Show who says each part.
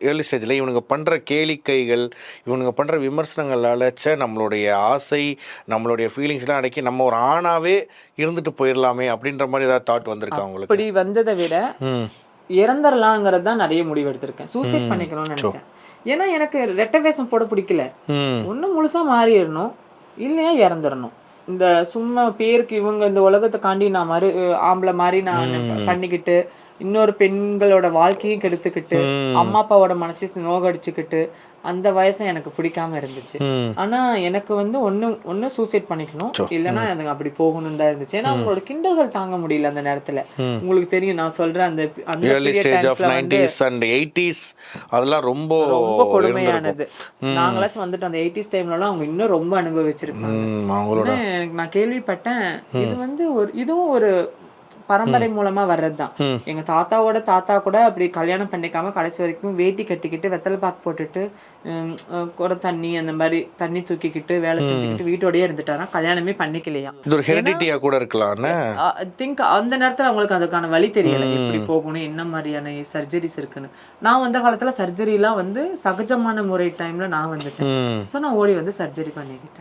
Speaker 1: Early ஸ்டேஜில் இவனுங்க பண்ணுற கேளிக்கைகள், இவனுங்க பண்ணுற விமர்சனங்களால் நம்மளுடைய ஆசை, நம்மளுடைய ஃபீலிங்ஸ்லாம் அடக்கி நம்ம ஒரு ஆணாவே இருந்துட்டு போயிடலாமே அப்படின்ற மாதிரி ஏதாவது தாட் வந்திருக்கா உங்களுக்கு?
Speaker 2: அப்படி வந்ததை விட இறந்துடலாங்கிறது தான் நிறைய முடிவு எடுத்திருக்கேன். சூசைட் பண்ணிக்கணும்னு நினைச்சேன். ஏன்னா எனக்கு ரெட்டை வேஷம் போட பிடிக்கல. ஒண்ணு முழுசா மாறிடணும், இல்லையா இறந்துடணும். இந்த சும்மா பேருக்கு இவங்க இந்த உலகத்தை காண்டி நான் ஆம்பளை மாதிரி நான் பண்ணிக்கிட்டு இன்னொரு பெண்களோட வாழ்க்கையும் கெடுத்துக்கிட்டு அம்மா அப்பாவோட மனசு நோகடிச்சுக்கிட்டு அந்த வயசு எனக்கு பிடிக்காம இருந்துச்சு. ஆனா எனக்கு வந்து ஒண்ணு சூசைட் பண்ணிக்கணும், இல்லைன்னா எனக்கு அப்படி போகணும் தான் இருந்துச்சு. ஏன்னா அவங்களோட கிண்டல்கள் தாங்க முடியல அந்த நேரத்துல. உங்களுக்கு தெரியும் நான் சொல்றேன், அந்த
Speaker 1: அதெல்லாம் ரொம்ப
Speaker 2: ரொம்ப கொடுமையானது. நாங்களாச்சும் வந்துட்டு அந்த 80s டைம்லலாம் அவங்க இன்னும் ரொம்ப அனுபவிச்சிருப்பாங்க. எனக்கு நான் கேள்விப்பட்டேன், இது வந்து இதுவும் ஒரு பரம்பரை மூலமா வர்றதுதான். எங்க தாத்தாவோட தாத்தா கூட அப்படி கல்யாணம் பண்ணிக்காம கடைசி வரைக்கும் வேட்டி கட்டிக்கிட்டு வெத்தலை பாக்கு போட்டுட்டு குட தண்ணி அந்த மாதிரி தண்ணி தூக்கிக்கிட்டு வேலை செஞ்சுக்கிட்டு வீட்டோடயே இருந்துட்டாரா, கல்யாணமே பண்ணிக்கலையா.
Speaker 1: இது ஒரு ஹெரிடிட்டியா கூட இருக்கலாம்.
Speaker 2: திங்க் அந்த நேரத்துல அவங்களுக்கு அதுக்கான வழி தெரியல, எப்படி போகணும், என்ன மாதிரியான சர்ஜரிஸ் இருக்குன்னு. நான் வந்த காலத்துல சர்ஜரி எல்லாம் வந்து சகஜமான முறை டைம்ல நான் வந்துட்டேன். சோ நான் ஓடி வந்து சர்ஜரி பண்ணிக்கிட்டேன்.